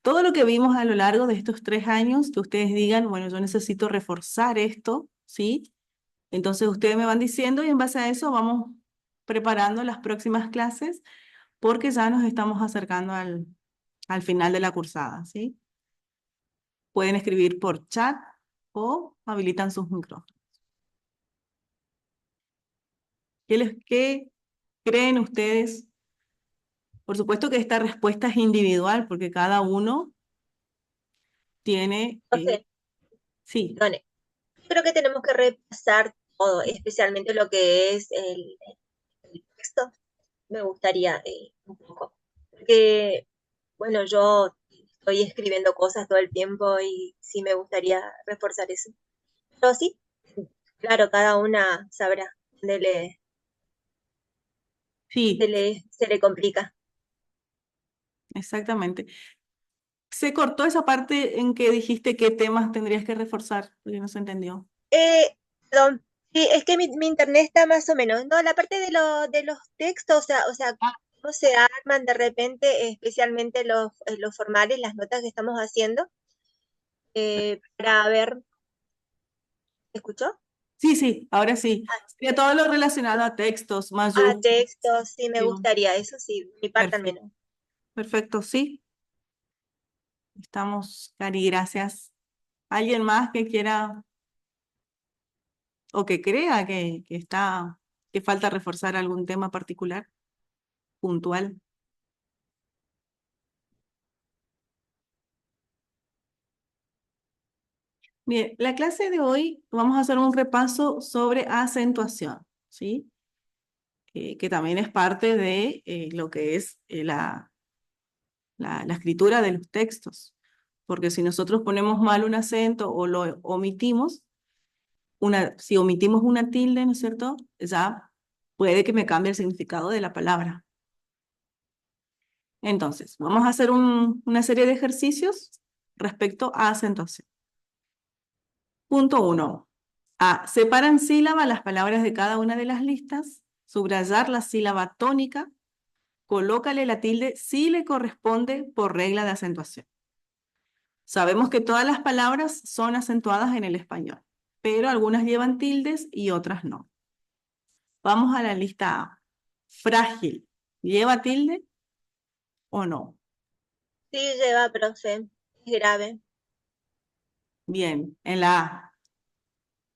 todo lo que vimos a lo largo de estos 3 años, que ustedes digan, bueno, yo necesito reforzar esto, ¿sí? Entonces ustedes me van diciendo y en base a eso vamos preparando las próximas clases porque ya nos estamos acercando al final de la cursada, ¿sí? Pueden escribir por chat o habilitan sus micrófonos. ¿Qué creen ustedes? Por supuesto que esta respuesta es individual porque cada uno tiene, Entonces, sí, perdone, creo que tenemos que repasar todo, especialmente lo que es el texto. Me gustaría un poco. Porque, bueno, yo estoy escribiendo cosas todo el tiempo y sí me gustaría reforzar eso. Pero sí, claro, cada una sabrá dónde sí, se le complica. exactamente. Se cortó esa parte en que dijiste qué temas tendrías que reforzar, porque no se entendió. Perdón, sí, es que mi internet está más o menos. No, la parte de los textos, o sea, cómo se arman de repente, especialmente los formales, las notas que estamos haciendo, para ver, ¿me escuchó? Sí, sí, ahora sí. Sería todo lo relacionado a textos, Ah, mayúsculas. textos, sí, me gustaría, eso sí, mi parte al Perfecto, menos. perfecto, sí. Estamos, Cari, gracias. ¿Alguien más que quiera o que crea que falta reforzar algún tema particular, puntual? Bien, la clase de hoy vamos a hacer un repaso sobre acentuación, ¿sí? Que también es parte de lo que es la escritura de los textos. Porque si nosotros ponemos mal un acento o lo omitimos, si omitimos una tilde, ¿no es cierto? Ya puede que me cambie el significado de la palabra. Entonces, vamos a hacer una serie de ejercicios respecto a acentuación. Punto 1. A. Separan sílaba las palabras de cada una de las listas. Subrayar la sílaba tónica. Colócale la tilde si le corresponde por regla de acentuación. Sabemos que todas las palabras son acentuadas en el español, pero algunas llevan tildes y otras no. Vamos a la lista A. Frágil. ¿Lleva tilde o no? Sí, lleva, profe, es grave, Bien, en la A.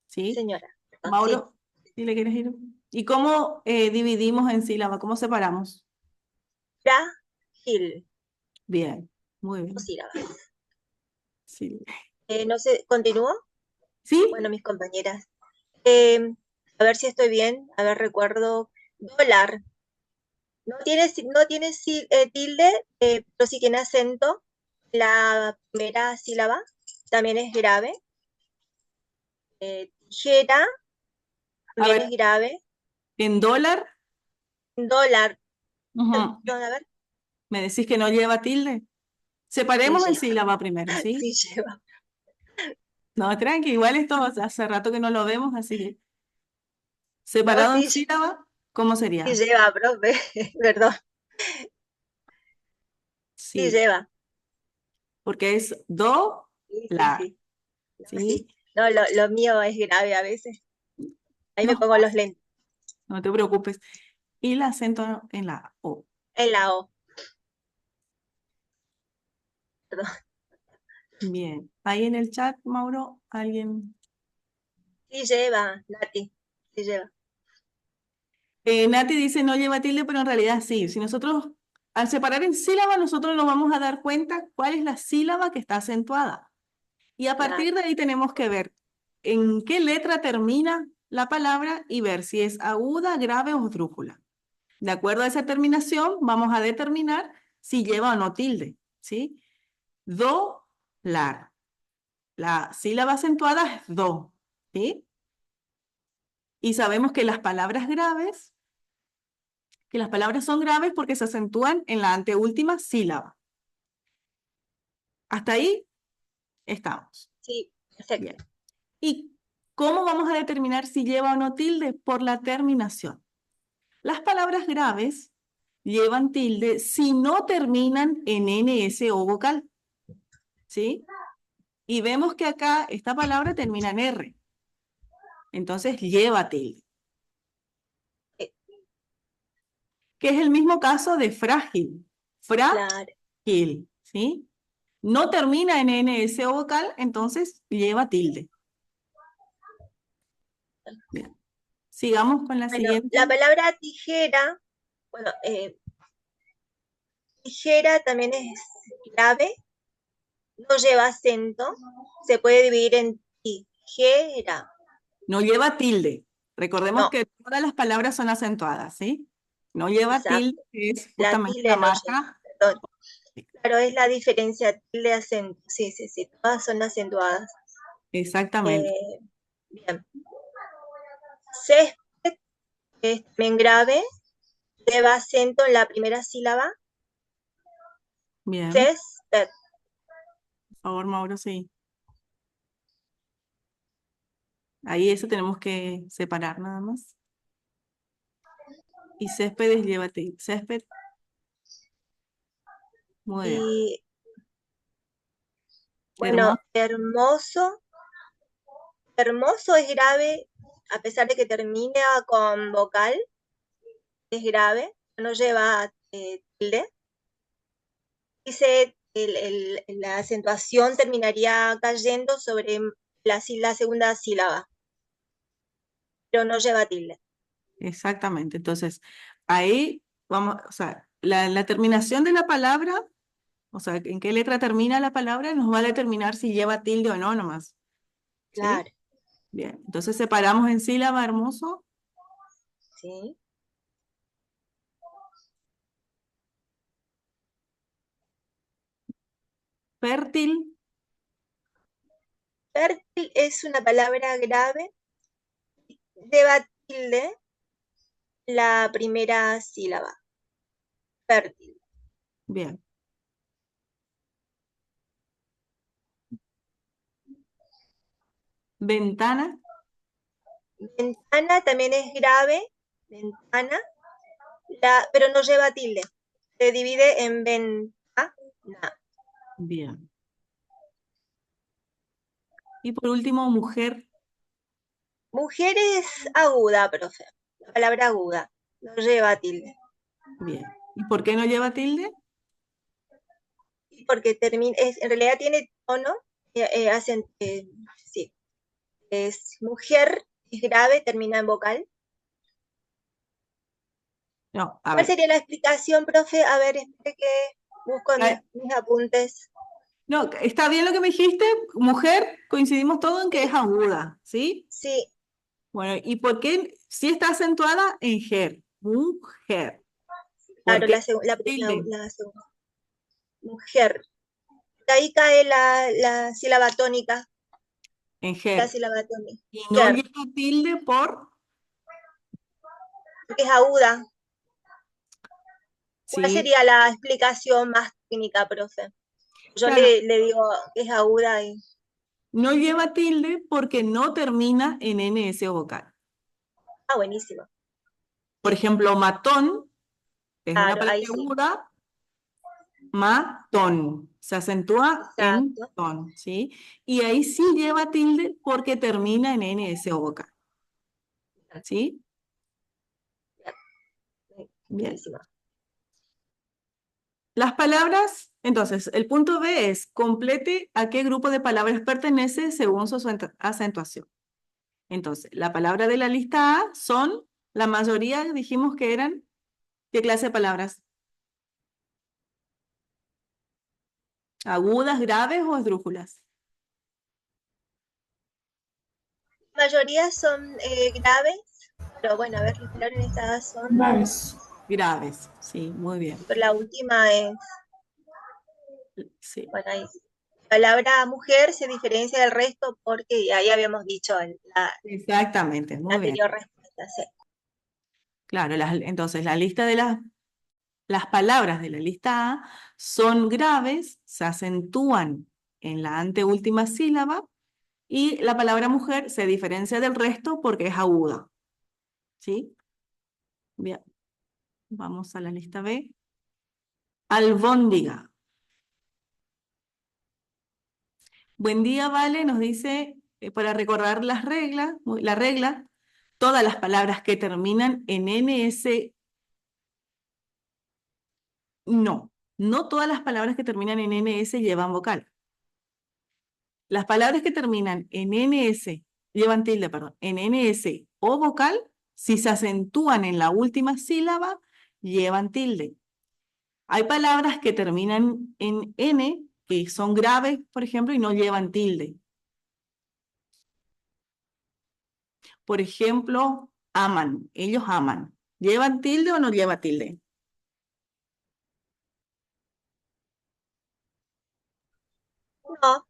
¿Sí? señora. Perdón, sí, Mauro, ¿sí le quieres ir? ¿Y cómo dividimos en sílaba? ¿Cómo separamos? frágil, Bien, muy dos bien. sílabas. Sí. No sé, ¿continúo? ¿Sí? Bueno, mis compañeras. Eh, a ver si estoy bien, a ver, recuerdo, dólar. No tiene tilde, pero sí tiene acento. La primera sílaba también es grave. Tijera A también es ver, grave. en dólar, Dólar, ujú, perdón, a ver, me decís que no lleva tilde. sí Separemos en lleva, sílaba primero, ¿sí? sí lleva, No, tranqui, igual esto hace rato que no lo vemos, así que no, separado en sí, sílaba, ¿cómo sí sería? lleva, profe, perdón, sí Sí, lleva, porque es do, sí, sí, la, sí, no, sí. ¿sí? No, lo mío es grave a veces. Ahí me No, pongo los lentes no te preocupes. Y el acento en la O. en la O, perdón. Bien. Ahí en el chat, Mauro, alguien. Sí lleva, Nati, sí lleva. Nati dice no lleva tilde, pero en realidad sí. Si nosotros, al separar en sílaba, nosotros nos vamos a dar cuenta cuál es la sílaba que está acentuada. Y a Claro, partir de ahí tenemos que ver en qué letra termina la palabra y ver si es aguda, grave o esdrújula. De acuerdo a esa terminación, vamos a determinar si lleva o no tilde, ¿sí? Do, lar. La sílaba acentuada es do, ¿sí? Y sabemos que las palabras son graves porque se acentúan en la anteúltima sílaba. Hasta ahí estamos. sí, perfecto. Bien. ¿Y cómo vamos a determinar si lleva o no tilde? Por la terminación. Las palabras graves llevan tilde si no terminan en NS o vocal. ¿sí? Y vemos que acá esta palabra termina en R. Entonces lleva tilde. Eh, Que es el mismo caso de frágil. Claro. Frágil, ¿sí? No termina en NS o vocal, entonces lleva tilde. Bien. Sigamos con la Bueno, la siguiente. palabra tijera, bueno, tijera también es grave, no lleva acento, se puede dividir en tijera. No lleva tilde. Recordemos No, que todas las palabras son acentuadas, ¿sí? No lleva tilde, exacto. que es La justamente la tilde no lleva. marca. Perdón. Claro, es la diferencia tilde acento. Sí, sí, sí, todas son acentuadas. Exactamente. Eh, Bien. Césped es también grave, lleva acento en la primera sílaba. Bien. Césped. Por favor, Mauro, sí. Ahí eso tenemos que separar nada más. Y céspedes lleva tilde. Césped, muy bien. Y bueno, Hermoso. hermoso. Hermoso es grave, a pesar de que termina con vocal, es grave, no lleva tilde. Dice la acentuación terminaría cayendo sobre la segunda sílaba, pero no lleva tilde. Exactamente. Entonces, ahí vamos, o sea, la terminación de la palabra, o sea, en qué letra termina la palabra, nos va a determinar si lleva tilde o no nomás. ¿Sí? Claro, Bien. Entonces separamos en sílaba hermoso. sí. Fértil. Fértil es una palabra grave, lleva tilde la primera sílaba. Fértil. Bien. Ventana. Ventana también es grave, ventana, pero no lleva tilde. Se divide en ventana. Bien. Y por último, mujer. Mujer es aguda, profe. La palabra aguda. No lleva tilde. Bien. ¿Y por qué no lleva tilde? Porque en realidad tiene tono. Sí. Es mujer, es grave, termina en vocal. No, a ¿Cuál ver. sería la explicación, profe? A ver, espere que busco en Ah, mis apuntes. no, está bien lo que me dijiste. Mujer, coincidimos todos en que es aguda, ¿sí? Sí, Bueno, ¿y por qué sí está acentuada en ger? Mujer. ¿Por claro, qué tilde? la segunda. Mujer. De ahí cae la sílaba tónica. En La ger. sílaba tónica. Y no Ger, lleva tilde por, porque es aguda. ¿Cuál sí, sería la explicación más técnica, profe? Yo claro, le digo que es aguda y... no lleva tilde porque no termina en NS o vocal. Ah, buenísimo. Por Sí, ejemplo, matón es una claro, palabra ahí sí. aguda, matón, se acentúa en Exacto. ton, ¿sí? Y ahí sí lleva tilde porque termina en NS o vocal, ¿sí? Bien. Buenísimo. Las palabras, entonces, el punto B es complete a qué grupo de palabras pertenece según su acentuación. Entonces, la palabra de la lista A son, la mayoría dijimos que eran, ¿qué clase de palabras? ¿Agudas, graves o esdrújulas? La mayoría son graves, pero bueno, a ver, las palabras listadas son... Graves. Graves, sí, muy bien. Pero la última es, Sí, bueno, ahí. La palabra mujer se diferencia del resto porque ahí habíamos dicho en exactamente, la muy bien. anterior respuesta. Sí. Claro, entonces la lista de las palabras de la lista A son graves, se acentúan en la anteúltima sílaba y la palabra mujer se diferencia del resto porque es aguda. ¿Sí? Bien, vamos a la lista B. Albóndiga. Buen día, Vale, nos dice, para recordar las reglas, la regla, todas las palabras que terminan en NS, no todas las palabras que terminan en NS llevan vocal. Las palabras que terminan en NS, llevan tilde, perdón, en NS o vocal, si se acentúan en la última sílaba, llevan tilde. Hay palabras que terminan en N, que son graves, por ejemplo, y no llevan tilde. Por ejemplo, aman, ellos aman. ¿Llevan tilde o no lleva tilde? No,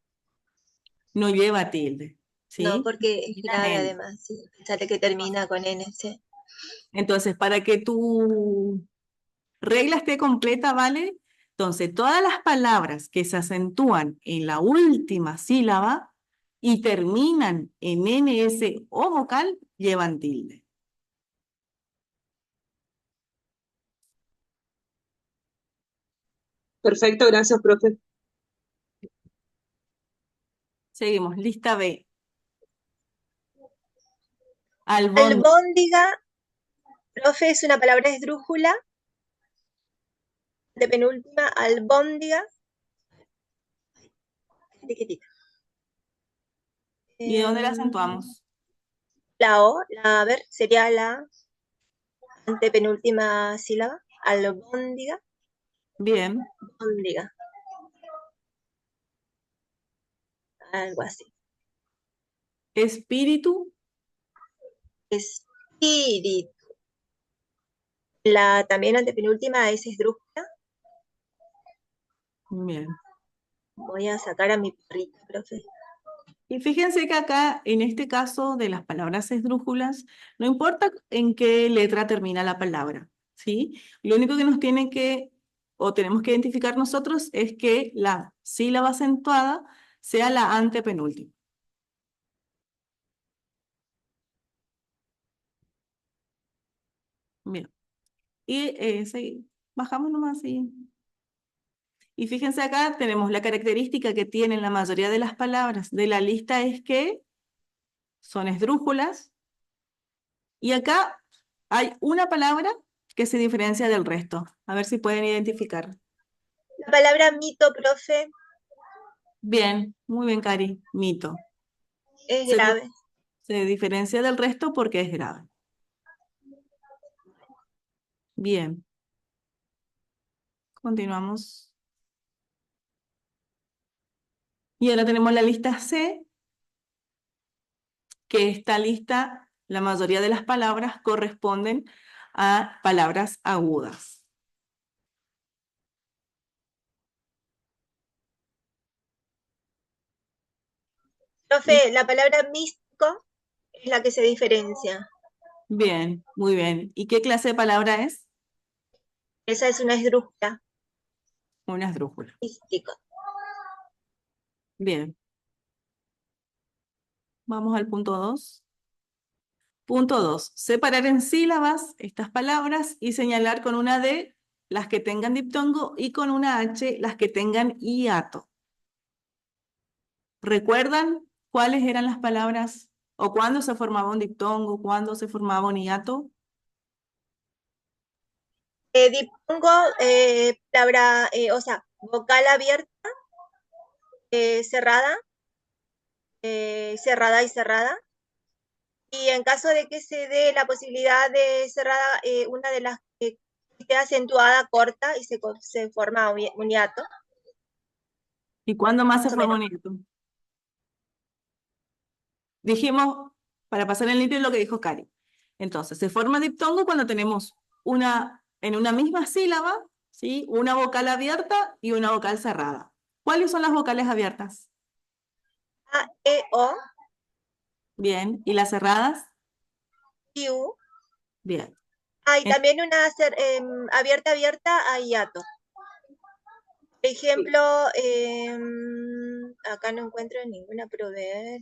No lleva tilde, no, ¿sí? porque es Termina en grave N. además, sí. Sale que termina con N, sí. Entonces, para que tu regla esté completa, ¿vale? Entonces, todas las palabras que se acentúan en la última sílaba y terminan en NS o vocal, llevan tilde. Perfecto, gracias, profe. Seguimos, lista B. Albón, Albóndiga, profe, es una palabra esdrújula. De penúltima, albóndiga. Tiquitita. ¿y dónde la acentuamos? La O, a ver, sería la antepenúltima sílaba. Albóndiga, Bien. bóndiga, algo así. Espíritu, Espíritu. La también antepenúltima es esdrújula. bien. Voy a sacar a mi perrita, profe. Y fíjense que acá, en este caso de las palabras esdrújulas, no importa en qué letra termina la palabra, ¿sí? Lo único que nos tiene que, o tenemos que identificar nosotros, es que la sílaba acentuada sea la antepenúltima. Bien. Y bajamos nomás y fíjense acá, tenemos la característica que tienen la mayoría de las palabras de la lista es que son esdrújulas. Y acá hay una palabra que se diferencia del resto. A ver si pueden identificar. La palabra mito, profe, Bien, muy bien, Cari. Mito. es Se, di- grave. se diferencia del resto porque es grave. Bien, continuamos. Y ahora tenemos la lista C, que esta lista, la mayoría de las palabras corresponden a palabras agudas. Y Profe, la palabra místico es la que se diferencia. bien, muy bien. ¿Y qué clase de palabra es? Esa es una esdrújula, Una esdrújula. místico. Bien, vamos al punto 2. Punto 2. Separar en sílabas estas palabras y señalar con una D las que tengan diptongo y con una H las que tengan hiato. ¿Recuerdan cuáles eran las palabras o cuándo se formaba un diptongo, cuándo se formaba un hiato? Diptongo, palabra, o sea, vocal abierta, cerrada, cerrada y cerrada. Y en caso de que se dé la posibilidad de cerrada, una de las que esté acentuada corta y se forma un hiato, ¿Y cuándo más se más o forma menos. un hiato? Dijimos, para pasar en limpio lo que dijo Cari. Entonces, se forma diptongo cuando tenemos en una misma sílaba, ¿sí? Una vocal abierta y una vocal cerrada. ¿Cuáles son las vocales abiertas? A, E, O, Bien. ¿Y las cerradas? U. Bien. Hay En- también una abierta, abierta, a hiato. Por ejemplo, acá no encuentro ninguna proveer.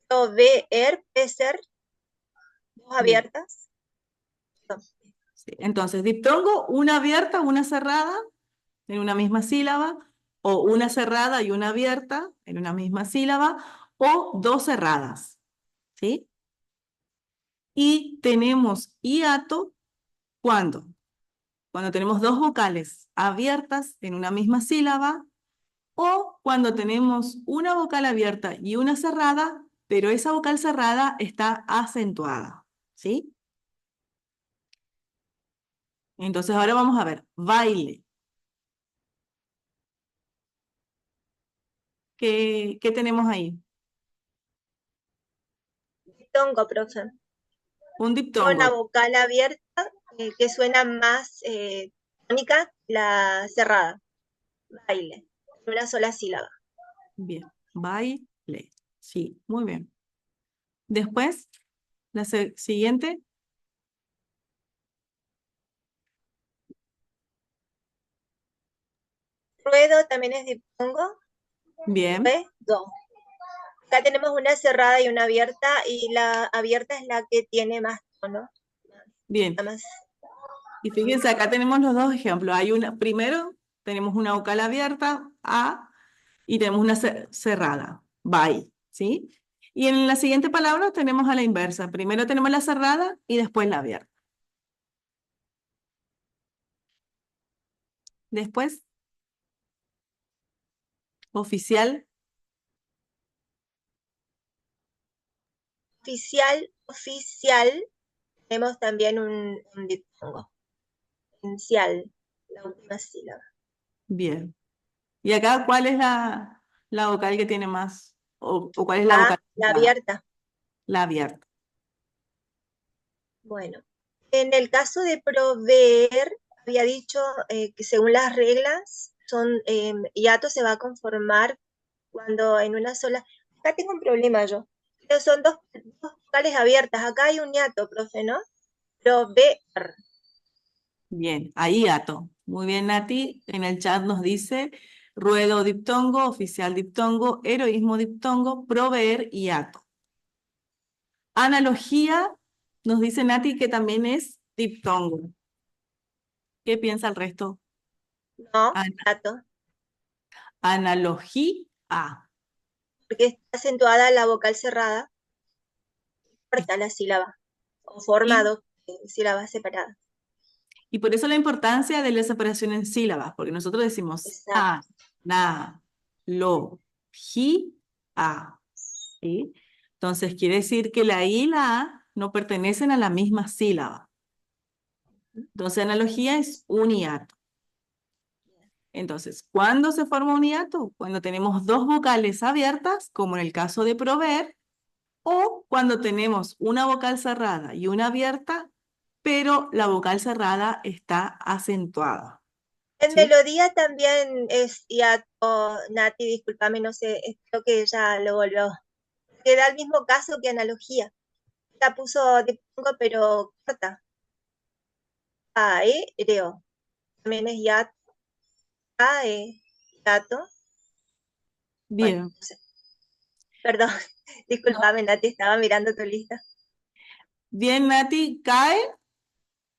Proveer, puede ser, dos Bien. abiertas. No. Sí. Entonces, diptongo, una abierta, una cerrada, en una misma sílaba, o una cerrada y una abierta, en una misma sílaba, o dos cerradas, ¿sí? Y tenemos hiato, ¿cuándo? Cuando tenemos dos vocales abiertas en una misma sílaba, o cuando tenemos una vocal abierta y una cerrada, pero esa vocal cerrada está acentuada, ¿sí? Entonces ahora vamos a ver, baile. ¿Qué tenemos ahí? Diptongo, profe. Un Con diptongo. la vocal abierta, que suena más tónica, la cerrada. Baile. Una sola sílaba. Bien, baile. Sí, muy bien. Después, la siguiente. Ruedo también es diptongo. Bien, Ruedo. Acá tenemos una cerrada y una abierta, y la abierta es la que tiene más tono. bien. Más. Y fíjense, acá tenemos los dos ejemplos. Hay una, primero tenemos una vocal abierta, A, y tenemos una cerrada, by, ¿sí? Y en la siguiente palabra tenemos a la inversa. Primero tenemos la cerrada y después la abierta. Después, oficial, Oficial, tenemos también un diptongo. Oficial, la última sílaba. bien. ¿Y acá cuál es la vocal que tiene más? ¿O cuál es la vocal La cerrada? abierta. La abierta. Bueno, en el caso de proveer, había dicho que según las reglas, hiato se va a conformar cuando en una sola. Acá tengo un problema yo. Pero son dos vocales abiertas. Acá hay un hiato, profe, ¿no? Proveer. Bien, ahí ato. Muy bien, Nati. En el chat nos dice ruedo diptongo, oficial diptongo, heroísmo diptongo, proveer y ato. Analogía, nos dice Nati que también es diptongo. ¿Qué piensa el resto? No, An- hiato. analogía. Porque está acentuada la vocal cerrada, corta la sílaba. O forma Y, dos sílabas separadas. y por eso la importancia de la separación en sílabas, porque nosotros decimos a, Exacto. na, lo, ji, a. ¿Sí? Entonces quiere decir que la I y la A no pertenecen a la misma sílaba. Entonces analogía es un hiato. Entonces, ¿cuándo se forma un hiato? Cuando tenemos dos vocales abiertas, como en el caso de proveer, o cuando tenemos una vocal cerrada y una abierta, pero la vocal cerrada está acentuada. En ¿Sí? melodía también es hiato, Nati, discúlpame, no sé, creo que ya lo volvió. Que da el mismo caso que analogía. La puso diptongo, pero corta. Aéreo. También es hiato. Hiato. Bueno, Bien. no sé. Perdón, No. discúlpame, Nati, estaba mirando tu lista. Bien, Nati, cae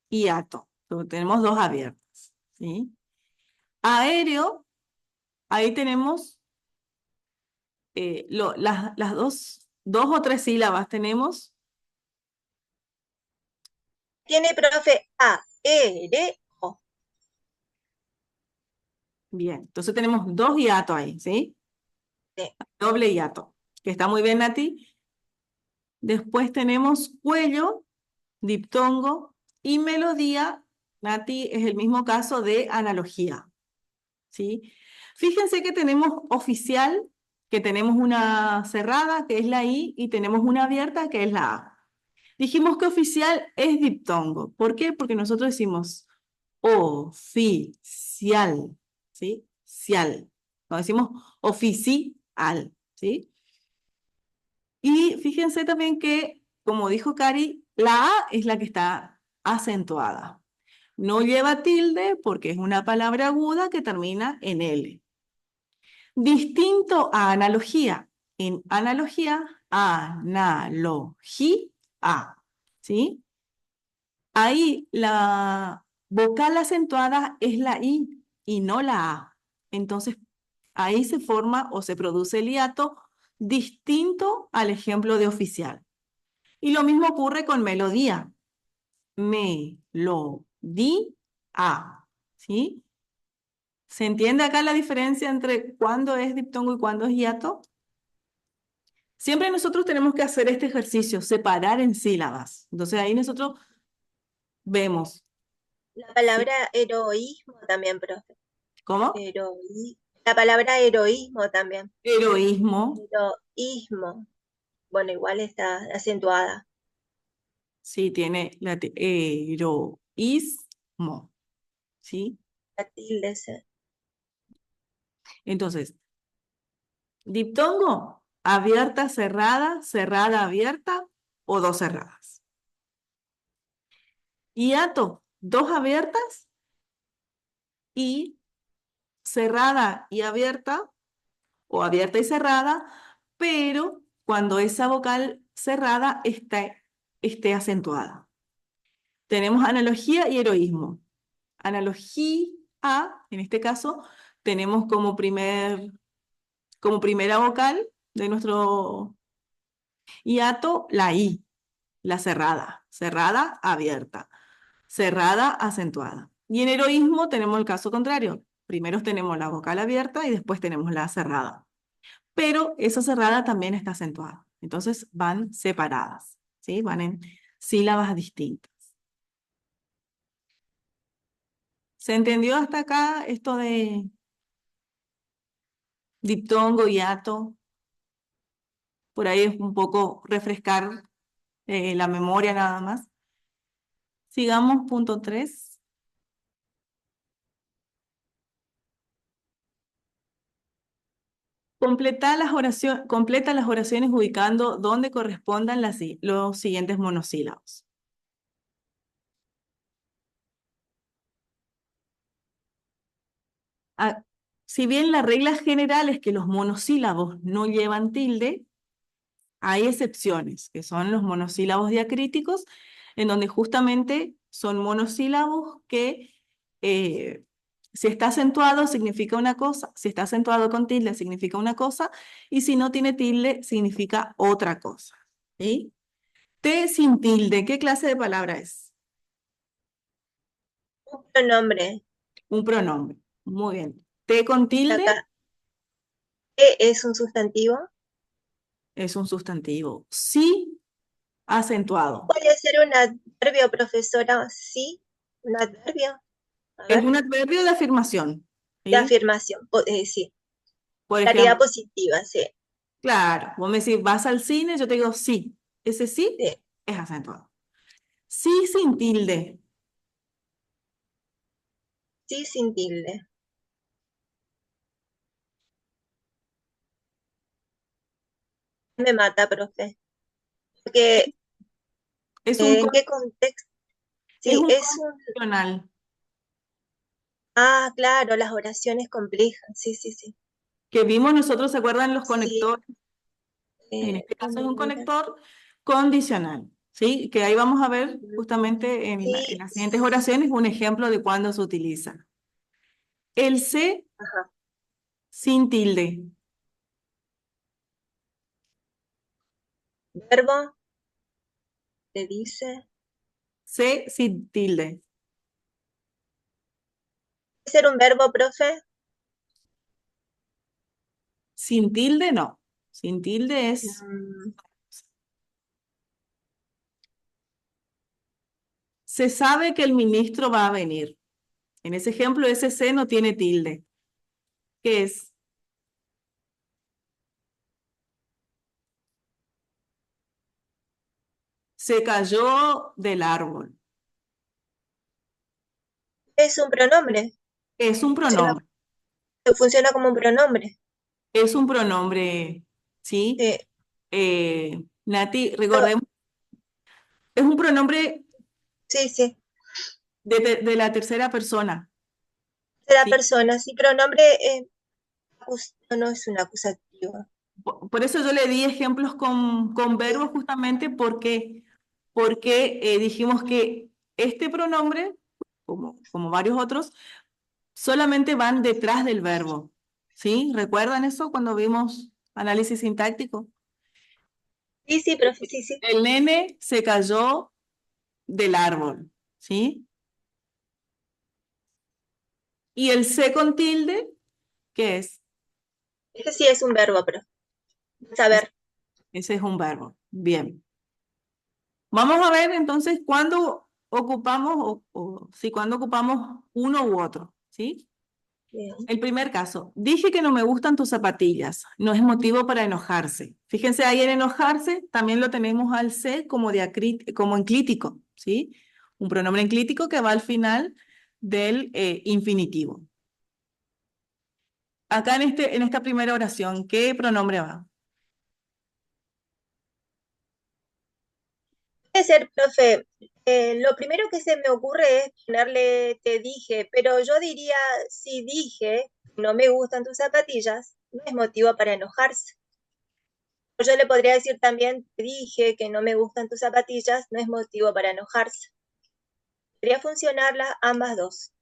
y hiato. Entonces, tenemos dos abiertas. ¿Sí? Aéreo, ahí tenemos las dos o tres sílabas tenemos. Tiene, profe, aéreo. Bien, entonces tenemos dos hiatos ahí, ¿sí? Doble hiato, que está muy bien, Nati. Después tenemos cuello, diptongo y melodía. Nati, es el mismo caso de analogía, ¿sí? Fíjense que tenemos oficial, que tenemos una cerrada, que es la I, y tenemos una abierta, que es la A. Dijimos que oficial es diptongo. ¿Por qué? Porque nosotros decimos oficial, ¿sí? Cial. No decimos oficial, ¿sí? Y fíjense también que, como dijo Cari, la A es la que está acentuada. No lleva tilde porque es una palabra aguda que termina en L. Distinto a analogía. En analogía, analogía, ¿sí? Ahí la vocal acentuada es la I y no la A. Entonces, Ahí se forma o se produce el hiato distinto al ejemplo de oficial. Y lo mismo ocurre con melodía. Melodía, ¿sí? ¿Se entiende acá la diferencia entre cuándo es diptongo y cuándo es hiato? Siempre nosotros tenemos que hacer este ejercicio, separar en sílabas. Entonces ahí nosotros vemos, La ¿sí? palabra heroísmo también, profe. ¿Cómo? La palabra heroísmo también. Heroísmo, Heroísmo. Bueno, igual está acentuada. sí, tiene heroísmo, ¿sí? La tilde se. Entonces, diptongo, abierta, cerrada, cerrada, abierta o dos cerradas. Hiato, dos abiertas y cerrada y abierta o abierta y cerrada, pero cuando esa vocal cerrada esté acentuada. Tenemos analogía y heroísmo. Analogía, en este caso, tenemos como primera vocal de nuestro hiato la I, la cerrada, cerrada, abierta, cerrada, acentuada. Y en heroísmo tenemos el caso contrario. Primero tenemos la vocal abierta y después tenemos la cerrada. Pero esa cerrada también está acentuada. Entonces van separadas, ¿sí? Van en sílabas distintas. ¿Se entendió hasta acá esto de diptongo, hiato? Por ahí es un poco refrescar la memoria nada más. Sigamos, punto 3. Completa las oraciones ubicando donde correspondan los siguientes monosílabos. Ah, si bien la regla general es que los monosílabos no llevan tilde, hay excepciones, que son los monosílabos diacríticos, en donde justamente son monosílabos que si está acentuado significa una cosa, si está acentuado con tilde significa una cosa, y si no tiene tilde significa otra cosa. ¿Sí? T sin tilde, ¿qué clase de palabra es? Un pronombre. Un pronombre. Muy bien. T con tilde Acá. ¿Qué es un sustantivo? es un sustantivo. Sí acentuado. Puede ser un adverbio, profesora. Sí, un adverbio. A Es ver, un adverbio de afirmación. de ¿Sí? afirmación. Sí, Por claridad ejemplo, positiva, sí. claro, vos me decís, ¿vas al cine? Yo te digo sí. Ese sí Sí, es acentuado. Sí sin tilde. sí sin tilde. Me mata, profe. Porque, Es un, ¿en qué contexto? es Sí, un es un... condicional Ah, claro, las oraciones complejas. Sí, sí, sí. que vimos nosotros, ¿se acuerdan los Sí, conectores? En este caso es un mira. conector condicional, ¿sí? Que ahí vamos a ver justamente en Sí, las siguientes oraciones un ejemplo de cuándo se utiliza. El C ajá. sin tilde. Verbo, te dice. C sin tilde. ¿Puede ser un verbo, profe? Sin tilde no. Sin tilde es... Mm, Se sabe que el ministro va a venir. En ese ejemplo, ese C no tiene tilde. ¿Qué es? Se cayó del árbol. es un pronombre. Es un Funciona, pronombre. funciona como un pronombre. Es un pronombre, ¿sí? Sí, Nati, no, recordemos, es un pronombre sí, sí. de la tercera persona, Será ¿sí? persona. Sí, pronombre no es un acusativo. Por eso yo le di ejemplos con Sí. verbos justamente porque dijimos que este pronombre, como varios otros, solamente van detrás del verbo, ¿Sí? ¿Recuerdan eso cuando vimos análisis sintáctico? Sí, sí, profe, sí, sí. El nene se cayó del árbol, ¿sí? Y el se con tilde, ¿qué es? Ese sí es un verbo, pero saber. Ese es un verbo. Bien. Vamos a ver entonces cuándo ocupamos, sí, cuándo ocupamos uno u otro, ¿sí? Bien. El primer caso, dije que no me gustan tus zapatillas, no es motivo para enojarse. Fíjense ahí en enojarse, también lo tenemos al se como, como enclítico, ¿sí? Un pronombre enclítico que va al final del infinitivo. Acá en esta primera oración, ¿qué pronombre va? Puede ser, profe. Lo primero que se me ocurre es ponerle te dije, pero yo diría, si dije no me gustan tus zapatillas, no es motivo para enojarse. Yo le podría decir también, te dije que no me gustan tus zapatillas, no es motivo para enojarse. Podría funcionar ambas dos.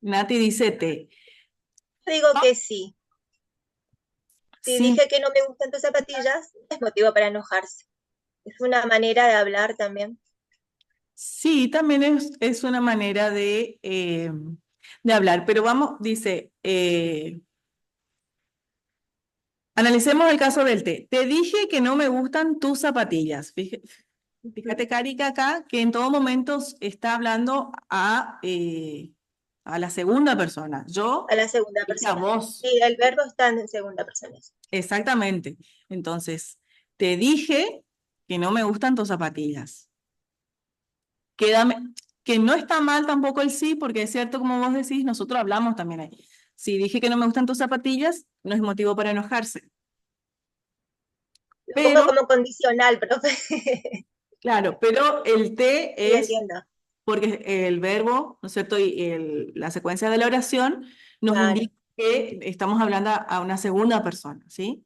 Nati dice te. Yo digo Ah, que sí. Si sí, dije que no me gustan tus zapatillas, no es motivo para enojarse. Es una manera de hablar también. sí, también es una manera de hablar, pero vamos, dice, analicemos el caso del té. Te dije que no me gustan tus zapatillas. Fíjate, Cari, que acá, que en todo momento está hablando a la segunda persona. A Yo la segunda dije a persona. vos, Sí, el verbo está en segunda persona. exactamente. Entonces, te dije que no me gustan tus zapatillas. Quédame, que no está mal tampoco el sí, porque es cierto, como vos decís, nosotros hablamos también ahí. Si dije que no me gustan tus zapatillas, no es motivo para enojarse. Lo pongo Pero, como condicional, profe. claro, pero el Sí, te es entiendo. porque el verbo, ¿no es cierto? Y la secuencia de la oración nos Claro. indica que estamos hablando a una segunda persona, ¿sí?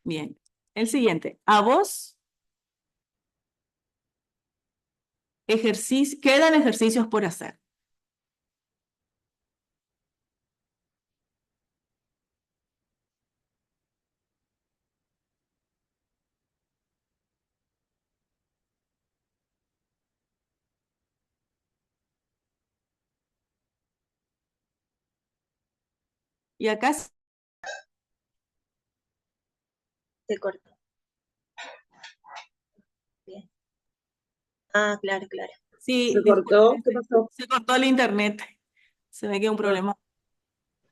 Bien. El siguiente. A vos, quedan ejercicios por hacer. Y acá Se cortó. Bien. Ah, claro, claro. sí, ¿Se disculpe, cortó? ¿Qué pasó? se cortó el internet. Se ve que hay un Ah, problema.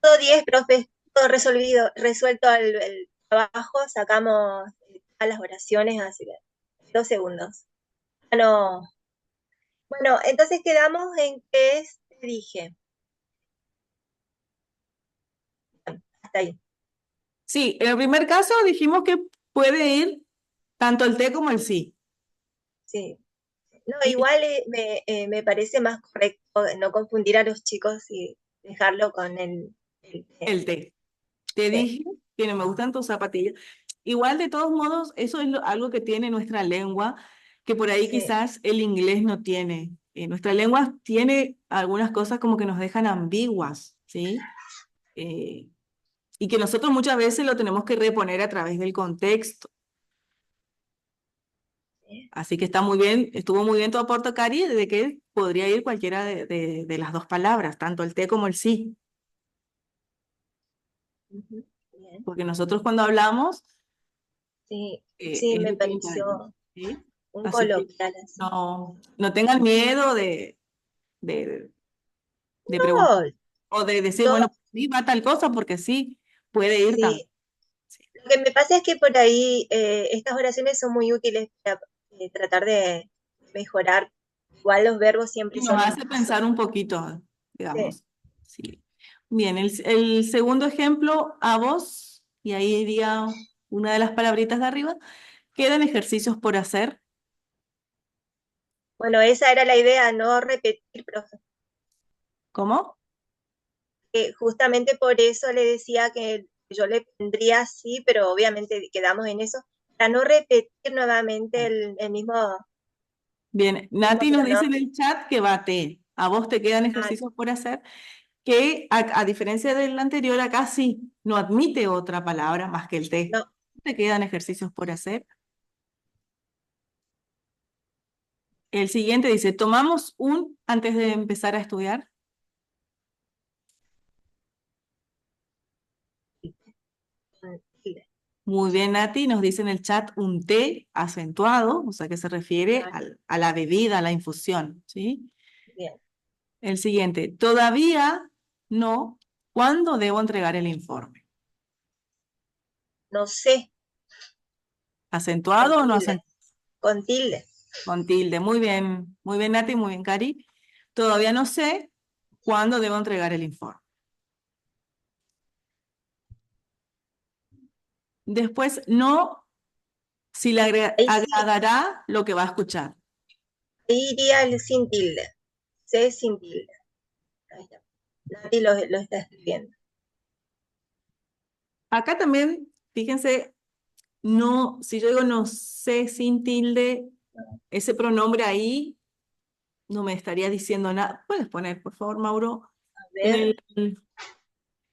Todo 10, profe. Todo resuelto el trabajo. Sacamos a las oraciones, así que 2 segundos. Ah, no. Bueno, entonces quedamos en que te dije. Hasta ahí. Sí, en el primer caso dijimos que puede ir tanto el te como el sí. Sí. No, Y igual me parece más correcto no confundir a los chicos y dejarlo con el el te. Te sí, dije que no me gustan tus zapatillas. Igual, de todos modos, eso es algo que tiene nuestra lengua, que por ahí sí. quizás el inglés no tiene. Nuestra lengua tiene algunas cosas como que nos dejan ambiguas, ¿sí? Eh, y que nosotros muchas veces lo tenemos que reponer a través del contexto. Sí. Así que está muy bien, estuvo muy bien tu aporte, Cari, de que podría ir cualquiera de las dos palabras, tanto el te como el sí. Ujú, bien. Porque nosotros cuando hablamos Sí, sí, es me distinto a ellos, pareció ¿sí? un Así que coloquial así. no tengan miedo de, de preguntar No, o de decir, yo bueno, sí va tal cosa porque sí, puede ir también. sí. Lo que me pasa es que por ahí estas oraciones son muy útiles para tratar de mejorar. Igual los verbos siempre Y nos son un hace paso. pensar un poquito, Sí, digamos. Sí. Bien, el segundo ejemplo, a vos, y ahí iría una de las palabritas de arriba, quedan ejercicios por hacer. bueno, esa era la idea, no repetir, profe. ¿Cómo? Justamente por eso le decía que yo le pondría sí, pero obviamente quedamos en eso, para no repetir nuevamente el mismo Bien, Nati nos dice en pronombre. el chat que va te. A vos te quedan Ah, ejercicios por hacer que, a diferencia del anterior, acá sí no admite otra palabra más que el te. no, Te quedan ejercicios por hacer. El siguiente dice, tomamos un antes de empezar a estudiar. con tilde. Muy bien, Nati, nos dice en el chat un té acentuado, o sea que se refiere Claro, a la bebida, a la infusión, ¿sí? bien. El siguiente, todavía no, ¿cuándo debo entregar el informe? No sé, con ¿Acentuado o no tilde, acentuado? con tilde. Con tilde, muy bien, Nati, muy bien, Cari. Todavía no sé cuándo debo entregar el informe. Después, no, si le Ahí sí, agradará lo que va a escuchar. ahí iría el sin tilde. Sé sin tilde. Ahí está. Nati lo está escribiendo. Acá también, fíjense, no, si yo digo no sé sin tilde, ese pronombre ahí no me estaría diciendo nada. Puedes poner, por favor, Mauro. A En ver, el,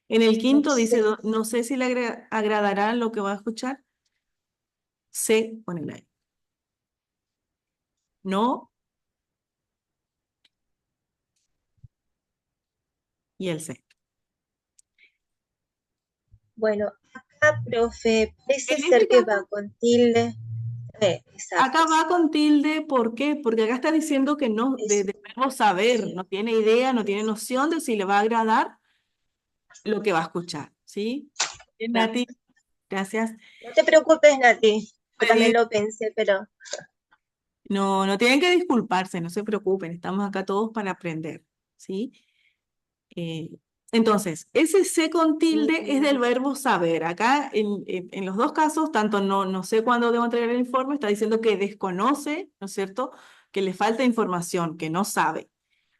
en el no quinto dice, sé. no sé si le agradará lo que va a escuchar. Sé, ponele ahí. No y el sé. Bueno, acá, profe, parece En este ser que va caso, con tilde. Exacto, acá sí. va con tilde, ¿por qué? Porque acá está diciendo que no, Eso, de verbo saber, sí, no tiene idea, no tiene eso, noción de si le va a agradar lo que va a escuchar, ¿sí? Bien, Nati, exacto. gracias. No te preocupes, Nati. Yo Muy también bien. lo pensé, pero No, no tienen que disculparse, no se preocupen, estamos acá todos para aprender, ¿sí? Eh, entonces, ese sé con tilde es del verbo saber. Acá, en los dos casos, tanto no sé cuándo debo entregar el informe, está diciendo que desconoce, ¿no es cierto? Que le falta información, que no sabe.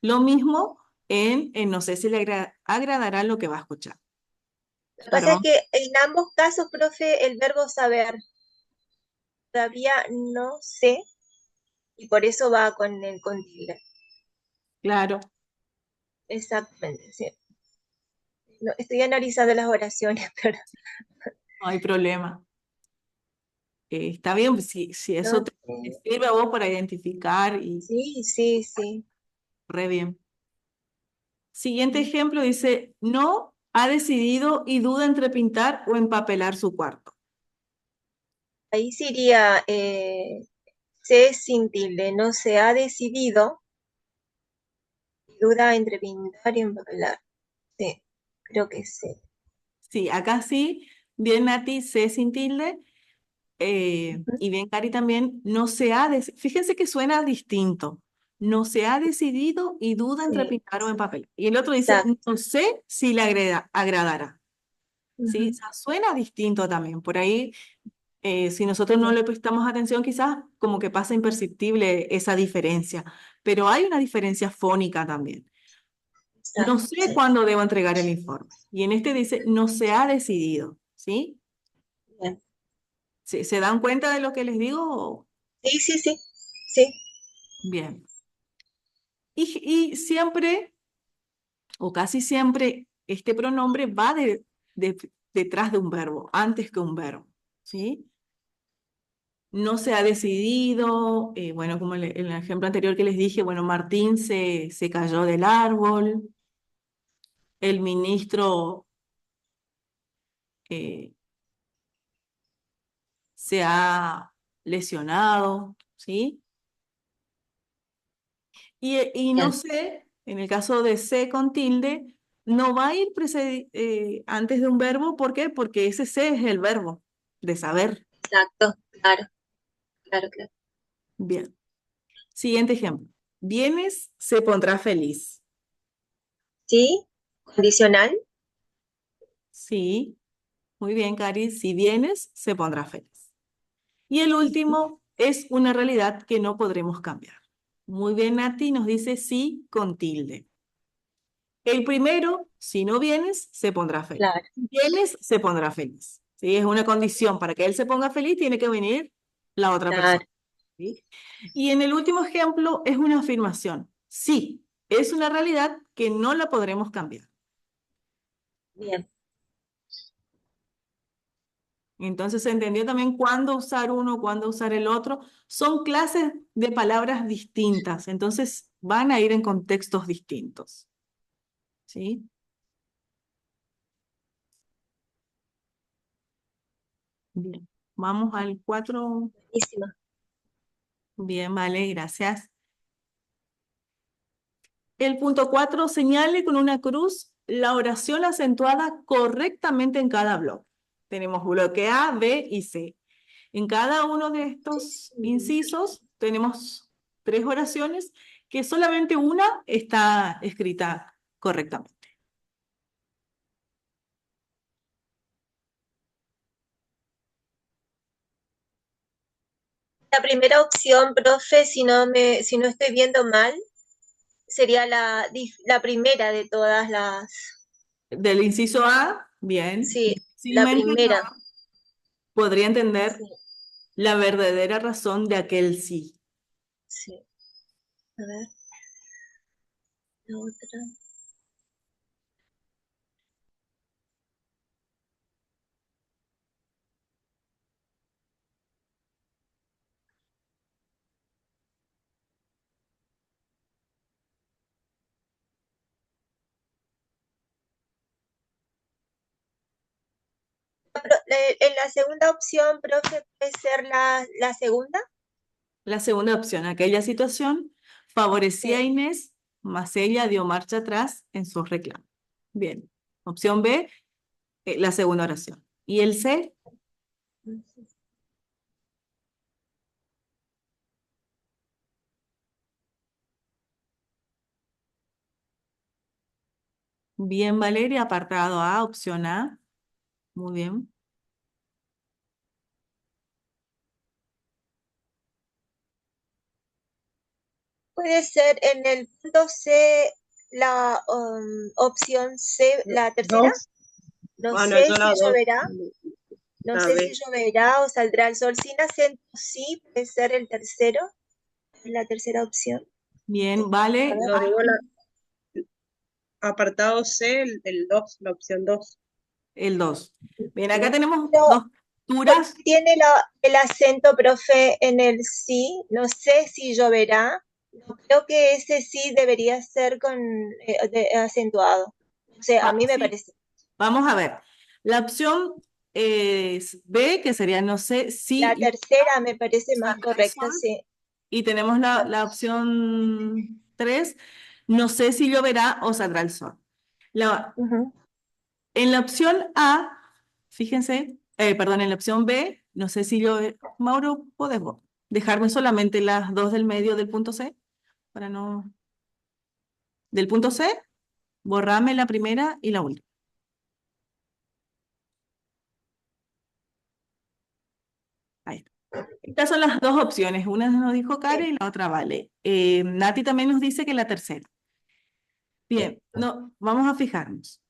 Lo mismo en no sé si le agradará lo que va a escuchar. lo que Ahora pasa es vamos, que en ambos casos, profe, el verbo saber todavía no sé y por eso va con el con tilde. claro, Exactamente, sí. No, estoy analizando las oraciones, pero no hay problema. Está bien, si eso no te sé. sirve a vos para identificar y Sí, sí, sí. re bien. Siguiente ejemplo dice, no ha decidido y duda entre pintar o empapelar su cuarto. Ahí sería C sin tilde, no se ha decidido, duda entre pintar y empapelar. Sí, creo que sí. Sí, acá sí, bien Nati, C sin tilde, Ujú. y bien Cari también, no se ha decidido, fíjense que suena distinto, no se ha decidido y duda entre Sí, pintar o empapelar. Y el otro dice, exacto. no sé si le agradará. ¿Sí? O Ujú. sea, suena distinto también. Por ahí, si nosotros no Sí, le prestamos atención, quizás como que pasa imperceptible esa diferencia, pero hay una diferencia fónica también. No exacto, sé sí. cuándo debo entregar el informe. Y en este dice, no se ha decidido, ¿sí? Bien. ¿Se dan cuenta de lo que les digo? Sí, sí, sí, sí. Bien. Y siempre, o casi siempre, este pronombre va detrás de un verbo, antes que un verbo, ¿sí? No se ha decidido, bueno, como en el ejemplo anterior que les dije, bueno, Martín se cayó del árbol, el ministro eh, se ha lesionado, ¿sí? Y no Bien, sé, en el caso de se con tilde, no va a ir antes de un verbo, ¿por qué? Porque ese se es el verbo de saber. exacto, claro, claro, claro. Bien. Siguiente ejemplo. Vienes, se pondrá feliz. Sí, condicional, Sí, muy bien, Cari. Si vienes, se pondrá feliz. Y el último es una realidad que no podremos cambiar. Muy bien, Nati, nos dice sí con tilde. El primero, si no vienes, se pondrá feliz. claro, Si vienes, se pondrá feliz. ¿Sí? Es una condición para que él se ponga feliz, tiene que venir la otra claro. persona. ¿Sí? Y en el último ejemplo es una afirmación. Sí. Es una realidad que no la podremos cambiar. Bien. Entonces se entendió también cuándo usar uno, cuándo usar el otro. Son clases de palabras distintas, entonces van a ir en contextos distintos. ¿Sí? Bien. Vamos al 4. Buenísima. Bien, vale, gracias. El punto 4, señale con una cruz la oración acentuada correctamente en cada bloque. Tenemos bloque A, B y C. En cada uno de estos incisos tenemos 3 oraciones que solamente una está escrita correctamente. La primera opción, profe, si no estoy viendo mal, sería la primera de todas las. Del inciso A, bien, Sí, la difícilmente yo primera. podría entender Sí, la verdadera razón de aquel sí. sí. A ver, la otra. En la segunda opción, profe, puede ser la segunda. La segunda opción, aquella situación favorecía a Sí. Inés, mas ella dio marcha atrás en sus reclamos. Bien. Opción B, la segunda oración. ¿Y el C? Bien, Valeria, apartado A, opción A. Muy bien. Puede ser en el punto C, la opción C, la tercera. Dos. No Bueno, sé yo si la dos. lloverá. No A sé si ver. lloverá o saldrá el sol. Sin acento, sí, puede ser el tercero, la tercera opción. Bien, A vale. ver. Yo digo apartado C, el 2, la opción 2. El 2. Bien, acá tenemos No, dos porque posturas. tiene el acento, profe, en el sí. No sé si lloverá. No creo que ese sí debería ser con acentuado. O sea, a mí me Sí, parece. vamos a ver. La opción es B, que sería no sé La si tercera me parece más saldrá el correcta, sol. sí. Y tenemos la opción 3, no sé si lloverá o saldrá el sol. Ujú. En la opción A, fíjense, perdón, en la opción B, no sé si yo, Mauro, ¿podés vos dejarme solamente las dos del medio del punto C? Para no... Del punto C, borrame la primera y la última. Ahí está. Estas son las dos opciones. Una nos dijo Karen y la otra vale. Nati también nos dice que la tercera. Bien, no, vamos a fijarnos.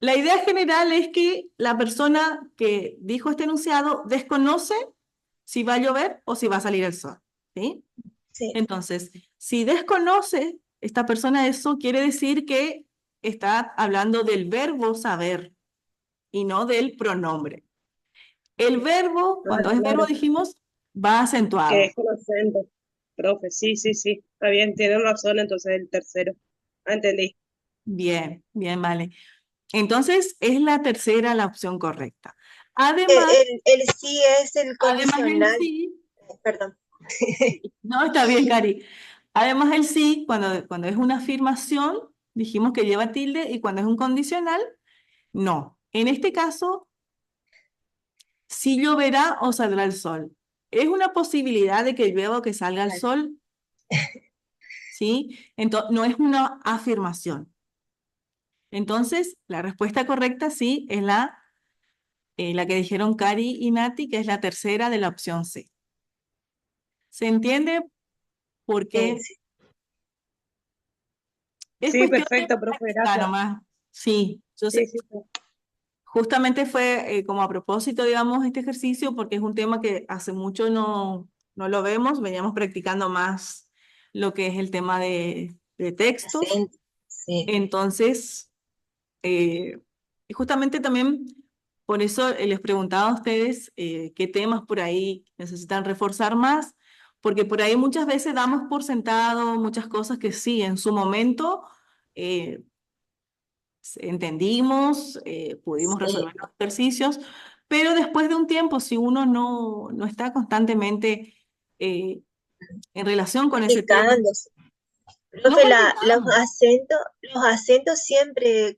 La idea general es que la persona que dijo este enunciado desconoce si va a llover o si va a salir el sol, ¿sí? Sí. Entonces, si desconoce esta persona eso, quiere decir que está hablando del verbo saber y no del pronombre. El verbo, cuando Claro, es verbo claro. dijimos, va Que acentuado. es con acento. Profe, sí, sí, sí. Está bien, tienen razón, entonces el tercero. Ah, entendí. Bien, bien, vale. Entonces, es la tercera la opción correcta. Además, El sí es el además el condicional, sí, perdón. no, está bien, Cari. Además el sí, cuando es una afirmación, dijimos que lleva tilde y cuando es un condicional, no. En este caso, sí lloverá o saldrá el sol. Es una posibilidad de que llueva o que salga el sol, ¿sí? Entonces, no es una afirmación. Entonces, la respuesta correcta sí es la que dijeron Cari y Nati, que es la tercera de la opción C. ¿Se entiende por qué? Sí. Es Sí, cuestión de perfecto, profe, práctica gracias. nomás. Sí, yo Sí, sé. sí, sí. Justamente fue como a propósito, digamos, este ejercicio, porque es un tema que hace mucho no lo vemos, veníamos practicando más lo que es el tema de textos. Acento, sí, Entonces, y justamente también por eso les preguntaba a ustedes qué temas por ahí necesitan reforzar más, porque por ahí muchas veces damos por sentado muchas cosas que sí, en su momento eh, entendimos, pudimos sí, resolver los ejercicios, pero después de un tiempo, si uno no está constantemente eh, en relación con ese tema, practicándose. no Profe, practicamos. los acentos siempre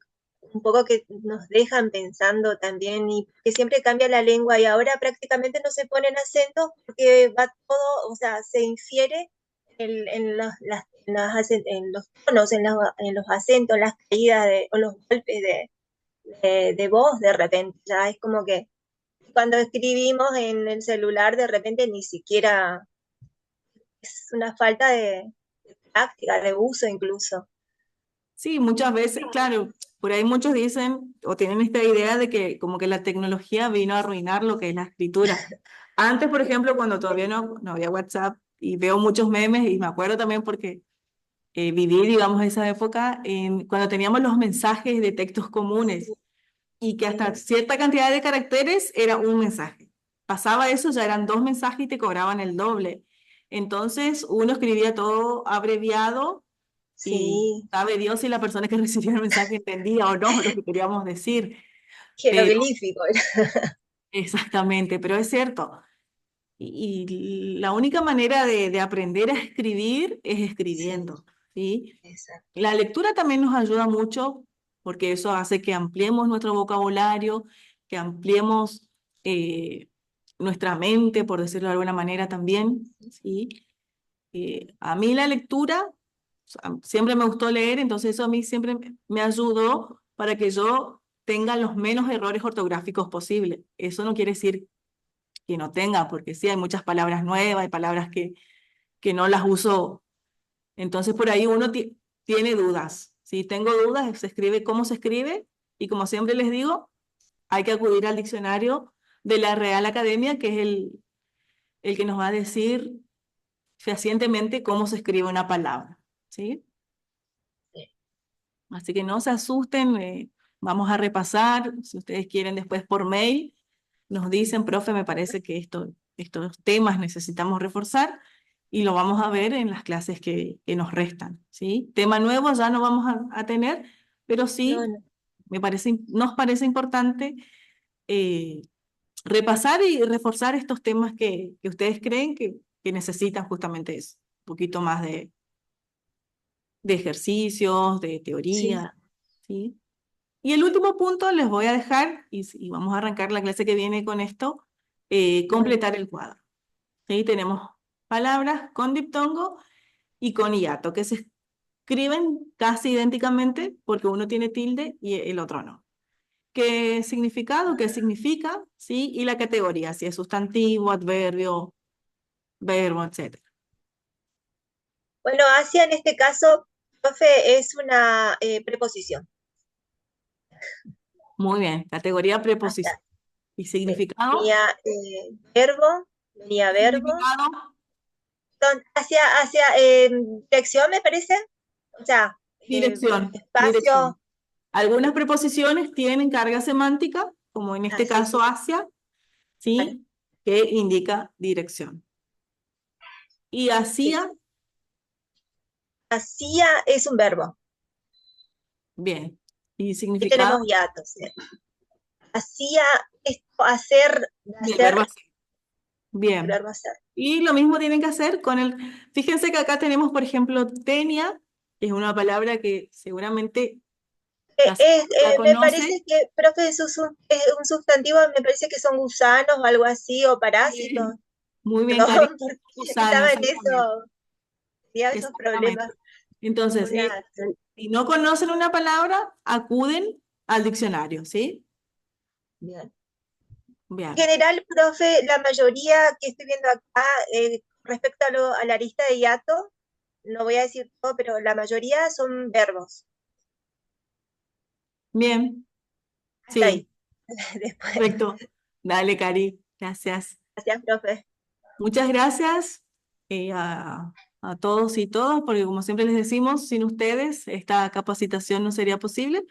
un poco que nos dejan pensando también y que siempre cambia la lengua y ahora prácticamente no se ponen acentos porque va todo, o sea, se infiere en los tonos, en los acentos, las caídas o los golpes de voz de repente. Ya es como que cuando escribimos en el celular de repente ni siquiera es una falta de práctica, de uso incluso. Sí, muchas veces, claro, por ahí muchos dicen o tienen esta idea de que como que la tecnología vino a arruinar lo que es la escritura. Antes, por ejemplo, cuando todavía no había WhatsApp y veo muchos memes y me acuerdo también porque viví, digamos, esa época cuando teníamos los mensajes de textos comunes y que hasta cierta cantidad de caracteres era un mensaje. Pasaba eso, ya eran dos mensajes y te cobraban el doble. Entonces uno escribía todo abreviado y Sí, sabe Dios si la persona que recibía el mensaje entendía o no lo que queríamos decir, pero jeroglífico. exactamente, pero es cierto. Y la única manera de aprender a escribir es Sí, escribiendo, ¿sí? exacto. La lectura también nos ayuda mucho porque eso hace que ampliemos nuestro vocabulario, que ampliemos eh, nuestra mente, por decirlo de alguna manera también, ¿sí? A mí la lectura, o sea, siempre me gustó leer, entonces eso a mí siempre me ayudó para que yo tenga los menos errores ortográficos posibles. Eso no quiere decir que no tenga, porque sí hay muchas palabras nuevas, hay palabras que no las uso. Entonces por ahí uno tiene dudas. Si tengo dudas, se escribe cómo se escribe y como siempre les digo, hay que acudir al diccionario de la Real Academia, que es el que nos va a decir fehacientemente cómo se escribe una palabra, ¿sí? Así que no se asusten, vamos a repasar, si ustedes quieren después por mail, nos dicen, profe, me parece que estos temas necesitamos reforzar y lo vamos a ver en las clases que nos restan, ¿sí? Tema nuevo ya no vamos a tener, pero No, sí no, nos parece importante eh, repasar y reforzar estos temas que ustedes creen que necesitan justamente eso, un poquito más de ejercicios, de sí, teoría, ¿sí? Y el último punto les voy a dejar, y vamos a arrancar la clase que viene con esto, bueno, completar el cuadro. ¿Sí? Tenemos palabras con diptongo y con hiato, que se escriben casi idénticamente porque uno tiene tilde y el otro no. ¿Qué significado? ¿Qué significa? ¿Sí? Y la categoría, si es sustantivo, adverbio, verbo, etc. bueno, Asia en este caso, profe, es una preposición. Muy bien, categoría Hacia, preposición. ¿Y sí. significado? Venía verbo. Significado, Hacia dirección, me parece. O sea, dirección. espacio. Algunas preposiciones tienen carga semántica, como en este Así, caso sí, hacia, claro. ¿sí? Que indica dirección. Y Sí. hacia, Hacía es un verbo. bien. Y Aquí significado tenemos hiatos. Hacía esto, hacer, del verbo hacer, hacer. el Bien. verbo hacer. Y lo mismo tienen que hacer con el... Fíjense que acá tenemos, por ejemplo, tenia, que es una palabra que seguramente casi la Me conoce. parece que, profe, es un sustantivo, me parece que son gusanos o algo así, o parásitos. Bien. Muy bien, Cari. Perdón, porque Gusano, estaba en exactamente. eso, tenía esos problemas Exactamente. Entonces, con una. si no conocen una palabra, acuden al diccionario, ¿sí? Bien. En Bien. general, profe, la mayoría que estoy viendo acá, respecto a la lista de hiato, no voy a decir todo, pero la mayoría son verbos. Bien. Hasta Sí, ahí. Después, perfecto. Dale, Cari. Gracias. gracias, profe. Muchas gracias. a todos y todas, porque como siempre les decimos, sin ustedes esta capacitación no sería posible.